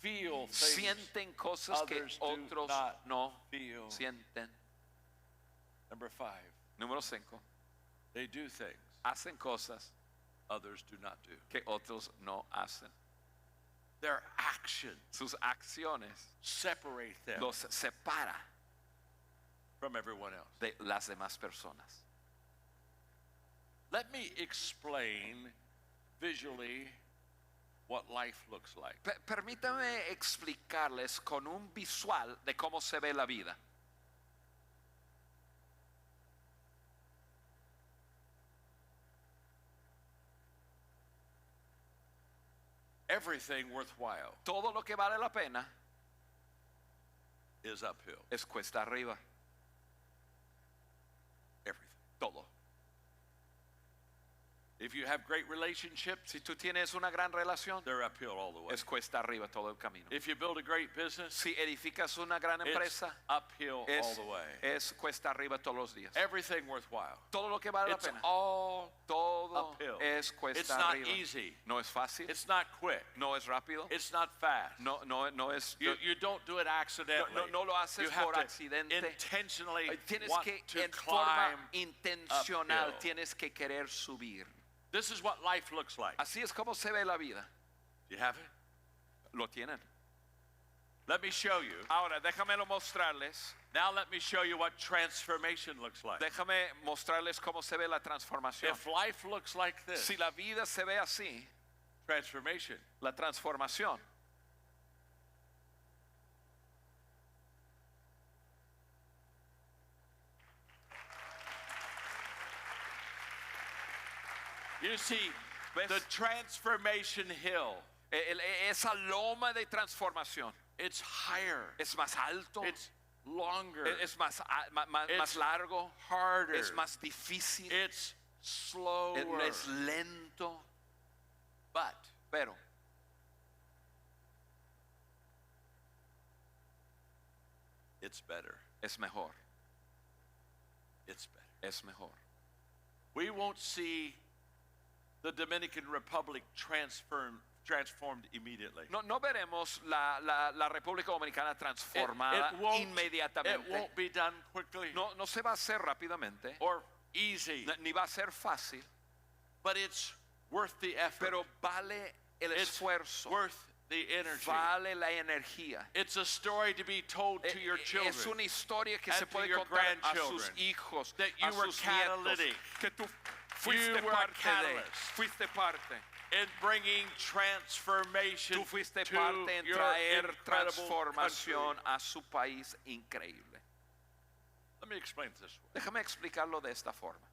Feel things sienten cosas que others do otros not no feel. sienten. Number 5. Número 5. They do things Hacen cosas others do not do. que otros no hacen. Their actions Sus acciones separate them los separa from everyone else. de las demás personas. Let me explain visually what life looks like. Permítame explicarles con un visual de cómo se ve la vida. Everything worthwhile Todo lo que vale la pena is uphill. es cuesta arriba. Everything. Todo. If you have great relationships, Si tú tienes una gran relación, they're uphill all the way. es cuesta arriba todo el camino. If you build a great business, Si edificas una gran it's empresa, uphill all es, the way. es cuesta arriba todos los días. Everything worthwhile. Todo lo que vale la It's pena, all todo uphill. es It's cuesta not arriba. easy. No es fácil, It's not quick. no es rápido, It's not fast. no es. You don't do it accidentally. No lo haces You have por to accidente. intentionally Tienes want que to en forma climb intencional uphill. tienes que querer subir. This is what life looks like. Así es como se ve la vida. You have it? Lo tienen. Let me show you. Ahora déjamelo mostrarles. Now let me show you what transformation looks like. Déjame mostrarles cómo se ve la transformación. If life looks like this, Si la vida se ve así, transformation, la transformación. you see, ¿Ves? the transformation hill, Esa loma de transformación it's higher, es más alto, it's longer, es más, más It's largo, harder, es más difícil, it's slower, es lento, but pero it's better. es mejor, It's better. es mejor. We won't see the Dominican Republic transformed immediately. No veremos la República Dominicana transformada It won't inmediatamente. be done quickly No se va a hacer rápidamente, or easy, ni va a ser fácil, but it's worth the effort. pero vale el It's esfuerzo, worth the energy. vale la energía. It's a story to be told to your children. Es una historia que and se to puede your contar a sus grandchildren hijos, that a you were sus nietos, catalytic. que tú fuiste You were a parte de, catalyst. fuiste parte. in bringing transformation Tú fuiste to parte en your traer incredible transformación country. a su país increíble. Let me explain it this way. Déjame explicarlo de esta forma.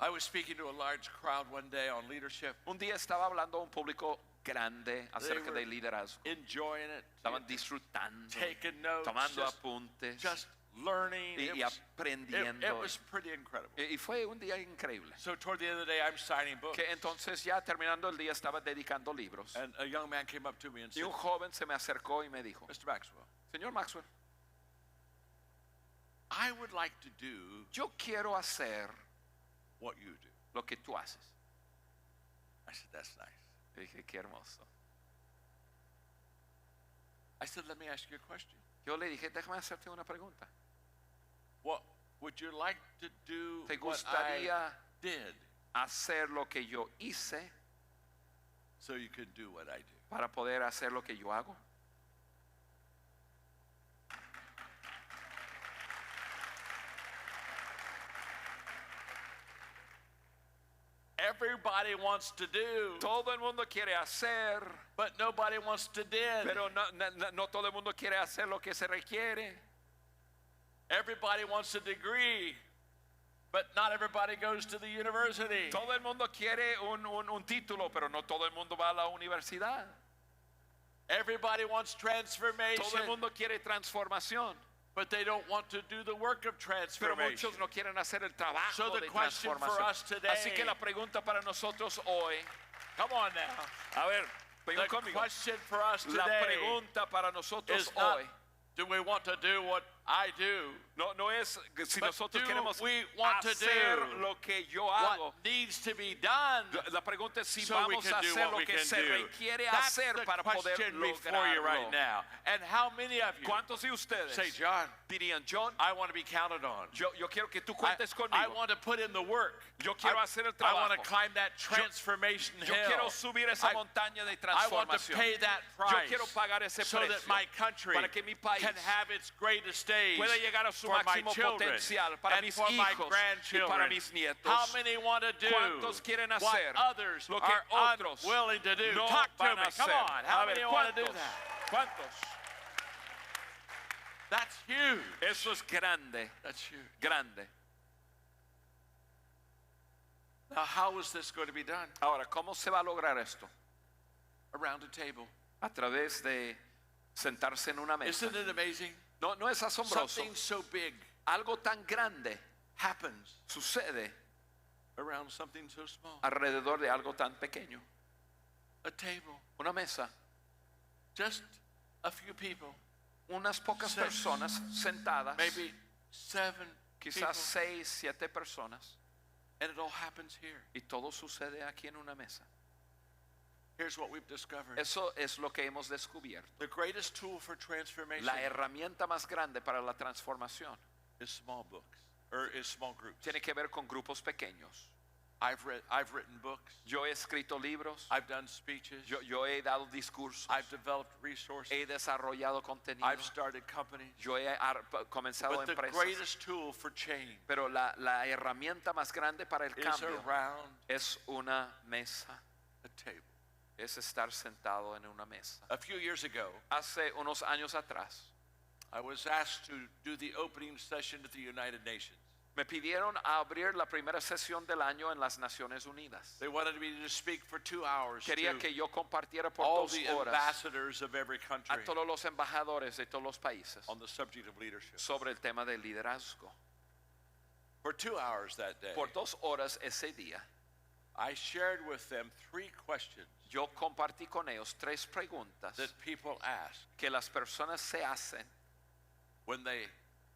I was speaking to a large crowd one day on leadership, Un día estaba hablando a un público grande acerca were del liderazgo. enjoying it, Estaban disfrutando, taking notes, tomando just, apuntes just learning. y It aprendiendo. was pretty incredible. Y fue un día increíble. So toward the end of the day, I'm signing books. Que entonces ya terminando el día estaba dedicando libros. And a young man came up to me and Y said, un joven se me acercó y me dijo, Mr. Maxwell, Señor Maxwell, I would like to do yo quiero hacer what you do. lo que tú haces. I said, that's nice. Y dije, qué hermoso. I said, let me ask you a question. Yo le dije, déjame hacerte una pregunta. What would you like to do ¿Te what I gustaría did hacer lo que yo hice so you could do what I do? para poder hacer lo que yo hago? Everybody wants to do, Todo el mundo quiere hacer, but nobody wants to did. pero no todo el mundo quiere hacer lo que se requiere. Everybody wants a degree, but not everybody goes to the university. Todo el mundo quiere un título, pero no todo el mundo va a la universidad. Everybody wants Todo el transformation, mundo quiere transformación, but they don't want to do the work of pero transformation. muchos no quieren hacer el trabajo So the de question for transformación. us today, Así que la pregunta para nosotros hoy, come on now. a ver, vengan The conmigo. question for us La today pregunta para nosotros is not, hoy do we want to do what I do? no es que si But nosotros do queremos we want to hacer do lo que yo hago. What needs to be done? La pregunta es si So we vamos can a do hacer what lo we que can se do. requiere That's hacer the para poder question before you right lograrlo. now. And how many of you ¿Cuántos de ustedes say, John, dirían, John, I want to be counted on. yo quiero que tú I, cuentes I conmigo? want to put in the work. Yo quiero hacer el I want to trabajo. climb that transformation Yo hill. quiero subir esa I- montaña de I want to transformación. pay that Yo price quiero pagar ese so that precio my country para que mi país can have its greatest days pueda llegar a su for my máximo children potencial para and mis for my hijos y grandchildren. para mis nietos. How many want to do ¿Cuántos quieren what hacer others lo que are otros unwilling to do? no Talk to van me. a Come hacer? on. How A ver, many want to do ¿cuántos? that? ¿Cuántos? That's huge. Eso es grande, That's huge. grande. Now, how is this going to be done? Ahora, ¿cómo se va a lograr esto? Around a table. A través de sentarse en una mesa. Isn't it amazing? No es asombroso. Something so big Algo tan grande happens sucede around something so small. alrededor de algo tan pequeño. A table. Una mesa. Just a few people. Unas pocas 6, personas sentadas. Maybe 7 Quizás people. 6, 7 personas. And it all happens here. Y todo sucede aquí en una mesa. Here's what we've discovered. Eso es lo que hemos descubierto. The greatest tool for transformation La herramienta más grande para la transformación is small books, or is small groups. tiene que ver con grupos pequeños. I've written books. Yo he escrito libros. I've done speeches. Yo he dado discursos. I've developed resources. He desarrollado contenido. I've started companies. Yo he comenzado But the empresas. greatest tool for change Pero la herramienta más grande para el is cambio around es una mesa. a table. Es estar sentado en una mesa. A few years ago, Hace unos años atrás I was asked to do the opening session at the United Nations. me pidieron a abrir la primera sesión del año en las Naciones Unidas. They wanted me to speak for 2 hours Quería to que yo compartiera por all 2 the horas ambassadors of every a country todos los embajadores de todos los países on the subject of leadership. sobre el tema del liderazgo. For 2 hours that day, Por 2 horas ese día, I shared with them 3 questions yo compartí con ellos 3 preguntas that people ask que las personas se hacen when they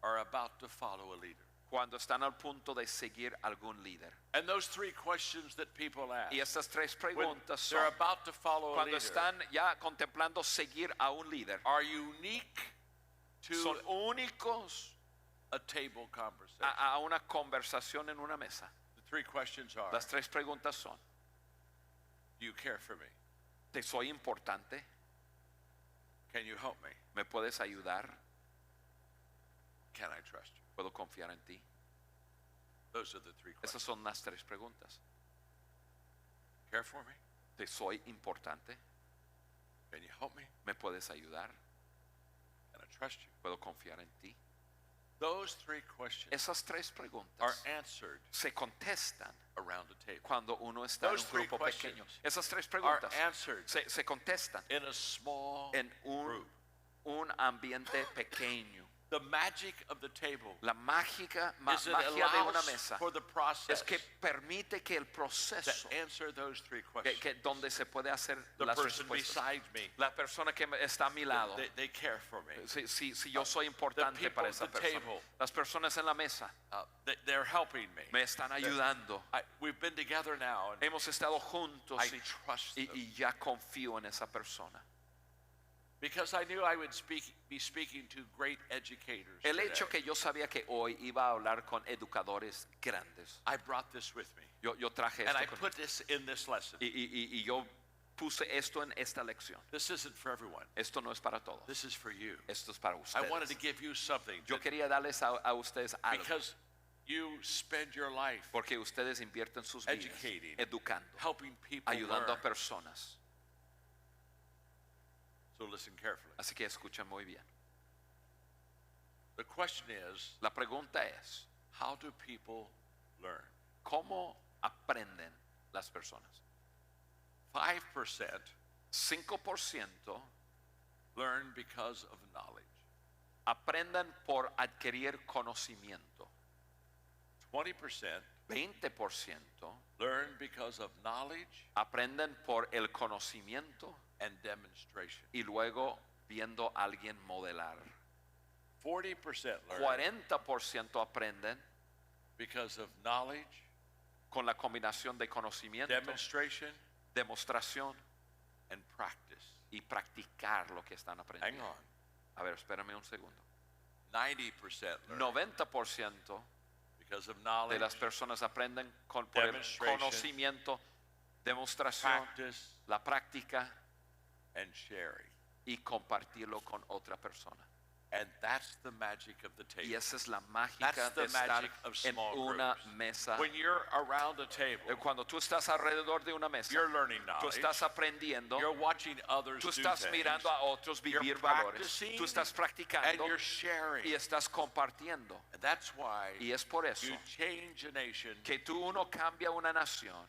are about to follow a leader. cuando están al punto de seguir algún líder. And those 3 questions that people ask Y estas 3 when preguntas they're son about to follow a cuando leader están ya contemplando seguir a un líder. are unique Son to únicos a table conversation. a una conversación en una mesa. The 3 questions are, Las 3 preguntas son: do you care for me? ¿te soy importante? Can you help me? ¿Me puedes ayudar? Can I trust you? ¿Puedo confiar en ti? Those are the 3 Esas questions. son las 3 preguntas. Care for me? ¿Te soy importante? Can you help me? ¿Me puedes ayudar? Can I trust you? ¿Puedo confiar en ti? Those 3 questions Esas 3 are preguntas answered se contestan around the table. cuando uno está en Those un 3 grupo questions pequeño. Esas 3 Are preguntas answered se contestan in a small en group. un ambiente pequeño. The magic of the table La magia is it de una allows mesa for the process es que permite que el to proceso answer those 3 questions. donde se puede hacer The las person respuestas. beside me, La persona que está a mi lado, they care for me. si yo soy importante people para at esa the persona. table, Las personas en la mesa They're helping me. me están ayudando. We've been together now, and Hemos estado juntos I trust them. y ya confío en esa persona. Because I knew I would be speaking to great educators El today. hecho que yo sabía que hoy iba a hablar con educadores grandes. I brought this with me, Yo traje and I esto put this in this lesson. y yo puse esto en esta lección. This isn't for everyone. Esto no es para todos. This is for you. Esto es para I wanted to ustedes. give you something Yo that- quería darles a ustedes algo. because you spend your life Porque ustedes invierten sus vidas Educating. educando, helping people ayudando learn. a personas. So listen carefully. Así que escuchen muy bien. The question is, La pregunta es, how do people learn? ¿cómo aprenden las personas? 5% 5% learn because of knowledge. aprenden por adquirir conocimiento. 20% 20% learn because of knowledge aprenden por el conocimiento and demonstration. y luego viendo a alguien modelar. 40% learn 40% aprenden because of knowledge, con la combinación de conocimiento, demonstration, demostración and practice. y practicar lo que están Hang aprendiendo. on. A ver, espérame un segundo. 90% learn 90% because of de knowledge, las personas aprenden por el Demonstration, conocimiento, demostración, practice, la práctica and sharing. y compartirlo con otra persona. And that's the magic of the Y table. esa es la mágica That's de the estar magic of en small una groups. mesa. When you're around a table, Cuando tú estás alrededor de una mesa, you're learning tú knowledge. estás aprendiendo, You're watching others tú do estás things, mirando a otros vivir You're valores, practicing tú estás and practicando you're sharing. y estás compartiendo. And that's why Y es por eso you change a nation que uno cambia una nación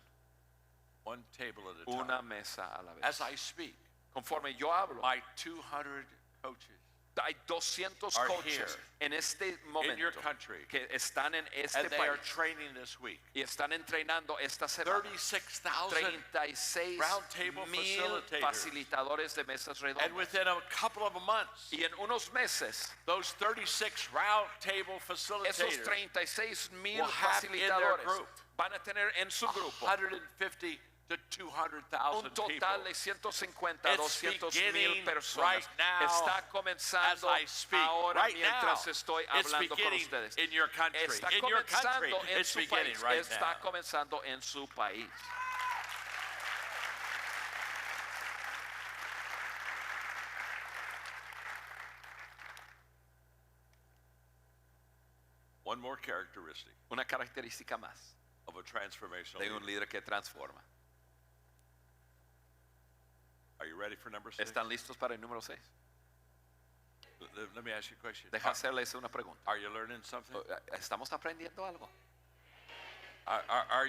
one table at a una time. mesa a la vez. As I speak, Conforme yo hablo, my 200 coaches hay 200 are coaches here en este in your momento country, que están en este and they are país training this week. y están entrenando esta semana. 36,000, 36 round table mil facilitators. facilitadores de mesas And redondas. within a couple of months, Y en unos meses, those 36 round table esos facilitators, 36 mil will have in their facilitadores group van a tener en su grupo 150 to 200,000 un people. total de 150 a It's 200 beginning mil personas. right now Está as comenzando I speak. ahora Right mientras now, estoy it's hablando con beginning ustedes. in your country. Está In your country, comenzando en it's su beginning país. right Está now. comenzando en su país. One more characteristic Una característica más of a transformational de leader. un líder que transforma. Are you ready for number 6? ¿Están listos para el número 6? Let me ask you a question. Deja hacerles una pregunta. Are you learning something? ¿Estamos aprendiendo algo? Are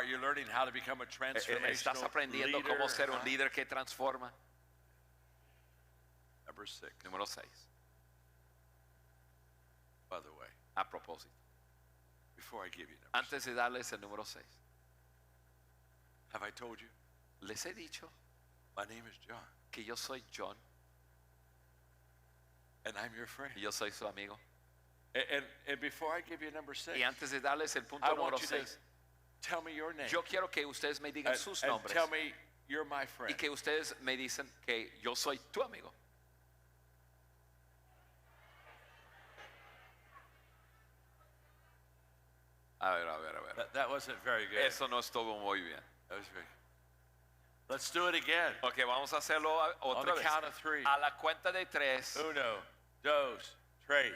you learning how to become a transformational ¿Estás aprendiendo leader? cómo ser un líder que transforma? Number 6. Número 6. By the way, A propósito, before I give you number 6, antes de darles el número 6, have I told you? les he dicho My name is John, que yo soy John and I'm your friend. y yo soy su amigo. And before I give you number 6, Y antes de darles el punto I número want you to 6, tell me your name. yo quiero que ustedes me digan sus And nombres tell me you're my y friend. que ustedes me dicen que yo soy tu amigo. A ver. That wasn't very good. Eso no estuvo muy bien. That was very good. Let's do it again. Ok, vamos a hacerlo On otra the vez. count of 3. A la cuenta de 3. 1, 2, 3.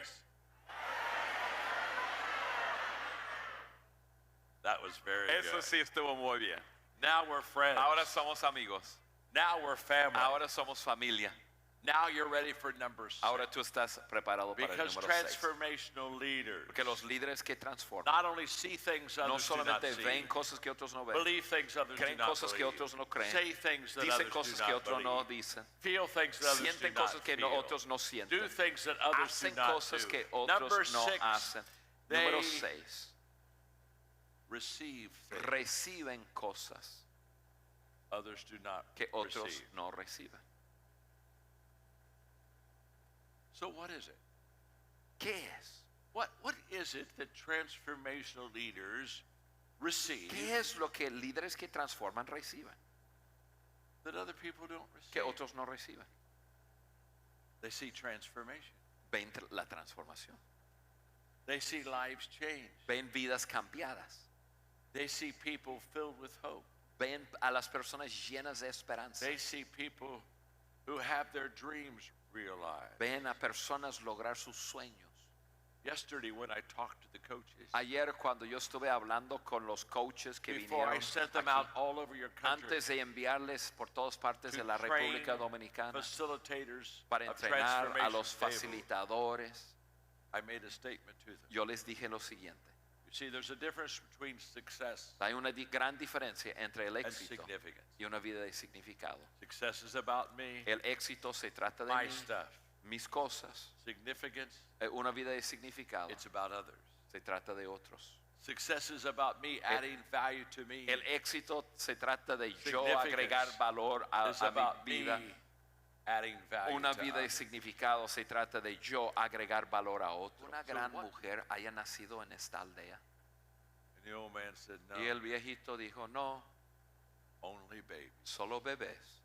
That was very Eso good. sí estuvo muy bien. Now we're friends. Ahora somos amigos. Now we're family. Ahora somos familia. Now you're ready for number 6. Ahora tú estás preparado para el Because número 6. transformational leaders Porque los líderes que transforman not only see things no others do not solamente see, ven cosas que otros no ven, believe things others do creen not cosas que believe, otros no creen, say things that dicen others cosas do que not otros no believe, dicen, feel things that others do sienten not cosas que feel, otros no sienten, do things that others do hacen not cosas do. que Number otros no 6, hacen. they Número 6. receive things Reciben cosas others do not que otros receive. no reciben. So what is it? ¿Qué es? What is it that transformational leaders receive ¿Qué es lo que líderes que transforman reciben? that other people don't receive? Que otros no reciben. They see transformation. Ven la transformación. They see lives change. Ven vidas cambiadas. They see people filled with hope. Ven a las personas llenas de esperanza. They see people who have their dreams realized. Ven a personas lograr sus sueños. Yesterday when I talked to the coaches, Ayer cuando yo estuve hablando con los coaches que before I vinieron sent them aquí, out all over your country antes de enviarles por todas partes de to la train República Dominicana facilitators para of entrenar a los transformation table, facilitadores, I made a statement to them. yo les dije lo siguiente. You see, there's a difference between success Hay una gran diferencia entre el and éxito significance. y una vida de significado. Success is about me, El éxito se trata de my mí, stuff. mis cosas. Significance, Una vida de significado it's about others. se trata de otros. Success is about me adding value to me. El éxito se trata de yo Significance agregar valor It's a about mi me vida. adding value Una to vida de others. significado se trata de yo agregar valor a otro. Una So gran what- mujer haya nacido en esta aldea. And the old man said, no, Y el viejito dijo, no, only babies. solo bebés.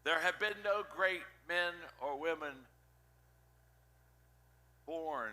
There have been no great men or women born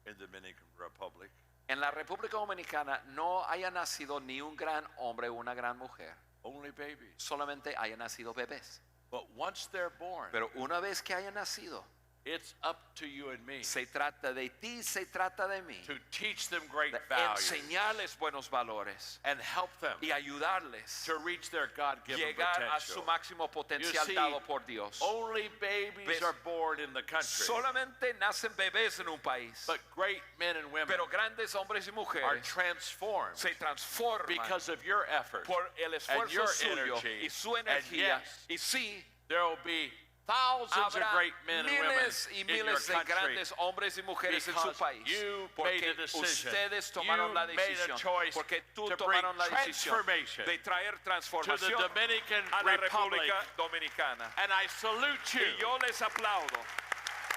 in the Dominican Republic. En la República Dominicana no haya nacido ni un gran hombre o una gran mujer. Only babies. Solamente haya nacido bebés. But once they're born, Pero una vez que haya nacido, It's up to you and me Se trata de ti, se trata de mí. to teach them great De values enseñarles buenos valores and help them y ayudarles to reach their God-given llegar a su potential. máximo potencial see, dado por Dios. Only babies Ves, are born in the country, Solamente nacen bebés en un país, but great men and women pero grandes hombres y are mujeres transformed se transforman because of your effort por el and your esfuerzo suyo energy. y su And energía. yes, Y sí, there will be thousands of habrá great men and women miles y in your miles de country grandes hombres y mujeres en su because país, you made porque a decision. ustedes tomaron You la made a decisión, choice porque tú to tomaron la bring decisión transformation de traer to the transformación Dominican a la Republic. República Dominicana. And I salute you. Y yo les aplaudo,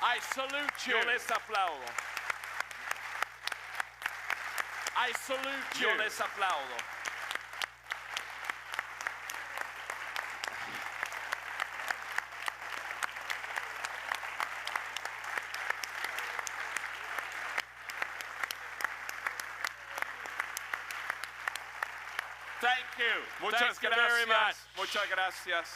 I salute you. yo les aplaudo, I salute you. yo les aplaudo. Thank you. Muchas Thank you very much. gracias, muchas gracias.